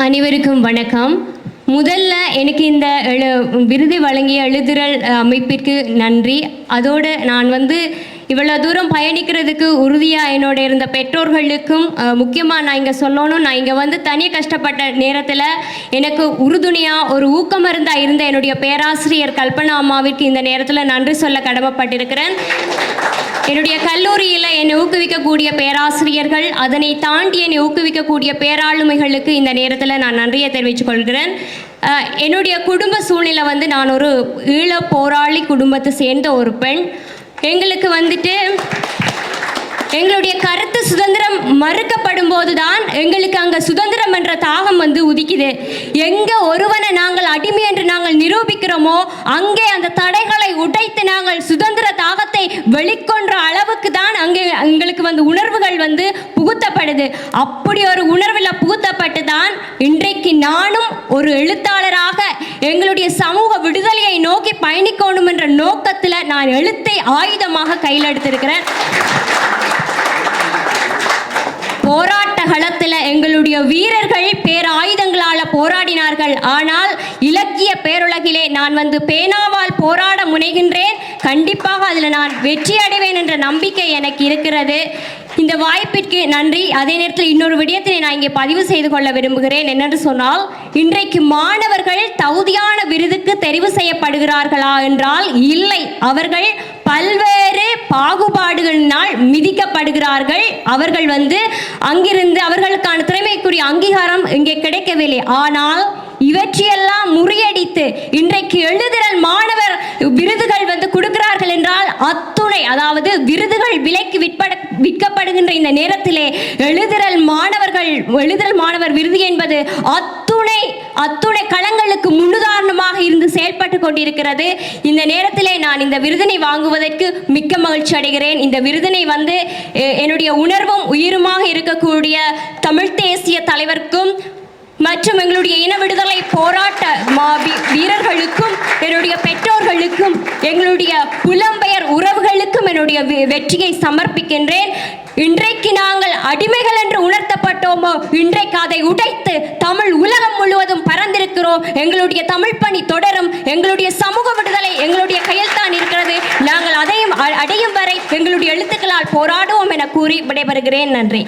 அனைவருக்கும் வணக்கம். முதல்ல எனக்கு இந்த விருது வழங்கிய எழுதுறல் அமைப்பிற்கு நன்றி. அதோடு நான் இவ்வளோ தூரம் பயணிக்கிறதுக்கு உறுதியாக என்னோட இருந்த பெற்றோர்களுக்கும் முக்கியமாக நான் இங்கே சொல்லணும். நான் இங்கே தனியாக கஷ்டப்பட்ட நேரத்தில் எனக்கு உறுதுணையாக ஒரு ஊக்கமருந்தாக இருந்த என்னுடைய பேராசிரியர் கல்பனா அம்மாவிற்கு இந்த நேரத்தில் நன்றி சொல்ல கடமைப்பட்டிருக்கிறேன். என்னுடைய கல்லூரியில் என்னை ஊக்குவிக்கக்கூடிய பேராசிரியர்கள், அதனை தாண்டி என்னை ஊக்குவிக்கக்கூடிய பேராளுமைகளுக்கு இந்த நேரத்தில் நான் நன்றியை தெரிவித்துக் கொள்கிறேன். என்னுடைய குடும்ப சூழ்நிலை நான் ஒரு ஈழ போராளி குடும்பத்தை சேர்ந்த ஒரு பெண். எங்களுக்கு எங்களுடைய கருத்து சுதந்திரம் மறுக்கப்படும் போதுதான் எங்களுக்கு அங்கே சுதந்திரம் என்ற தாகம் உதிக்குது. எங்கே ஒருவனை நாங்கள் அடிமை என்று நாங்கள் நிரூபிக்கிறோமோ அங்கே அந்த தடைகளை உடைத்து நாங்கள் சுதந்திர தாகத்தை வெளிக்கொன்ற அளவுக்கு தான் அங்கே எங்களுக்கு உணர்வுகள் புகுத்தப்படுது. அப்படி ஒரு உணர்வில் புகுத்தப்பட்டு தான் இன்றைக்கு நானும் ஒரு எழுத்தாளராக எங்களுடைய சமூக விடுதலையை நோக்கி பயணிக்கணும் என்ற நோக்கத்தில் நான் எழுத்தை ஆயுதமாக கையில் எடுத்திருக்கிறேன். போராட்ட களத்தில் எங்களுடைய வீரர்கள் பேராயுதங்களால் போராடினார்கள். ஆனால் இலக்கிய பேருலகிலே நான் பேனாவால் போராட முனைகின்றேன். கண்டிப்பாக அதில் நான் வெற்றி அடைவேன் என்ற நம்பிக்கை எனக்கு இருக்கிறது. இந்த வாய்ப்பிற்கு நன்றி. அதே நேரத்தில் இன்னொரு விடயத்தை நான் இங்கே பதிவு செய்து கொள்ள விரும்புகிறேன். என்னென்று சொன்னால், இன்றைக்கு மாணவர்கள் தகுதியான விருதுக்கு தெரிவு செய்யப்படுகிறார்களா என்றால் இல்லை. அவர்கள் பல்வேறு பாகுபாடுகளினால் மிதிக்கப்படுகிறார்கள். அவர்கள் அங்கிருந்து அவர்களுக்கான திறமைக்குரிய அங்கீகாரம் இங்கே கிடைக்கவில்லை. ஆனால் இவற்றையெல்லாம் முறியடித்து இன்றைக்கு எழுதுறல் மாணவர் விருதுகள் கொடுக்கிறார்கள் என்றால் அத்துணை, அதாவது விருதுகள் விலைக்கு விற்கப்படுகின்ற இந்த நேரத்திலே எழுதுறல் மாணவர் விருது என்பது அத்துணை களங்களுக்கு முன்னுதாரணமாக இருந்து செயல்பட்டு கொண்டிருக்கிறது. இந்த நேரத்திலே நான் இந்த விருதினை வாங்குவதற்கு மிக்க மகிழ்ச்சி அடைகிறேன். இந்த விருதினை என்னுடைய உணர்வும் உயிருமாக இருக்கக்கூடிய தமிழ் தேசிய தலைவருக்கும் மற்றும் எங்களுடைய இன விடுதலை போராட்ட வீரர்களுக்கும், என்னுடைய பெற்றோர்களுக்கும், எங்களுடைய புலம்பெயர் உறவுகளுக்கும் என்னுடைய வெற்றியை சமர்ப்பிக்கின்றேன். இன்றைக்கு நாங்கள் அடிமைகள் என்று உணர்த்தப்பட்டோமோ, இன்றைக்கு அதை உடைத்து தமிழ் உலகம் முழுவதும் பறந்திருக்கிறோம். எங்களுடைய தமிழ் பணி தொடரும். எங்களுடைய சமூக விடுதலை எங்களுடைய கையில் தான் இருக்கிறது. நாங்கள் அதையும் அடையும் வரை எங்களுடைய எழுத்துக்களால் போராடுவோம் என கூறி விடைபெறுகிறேன். நன்றி.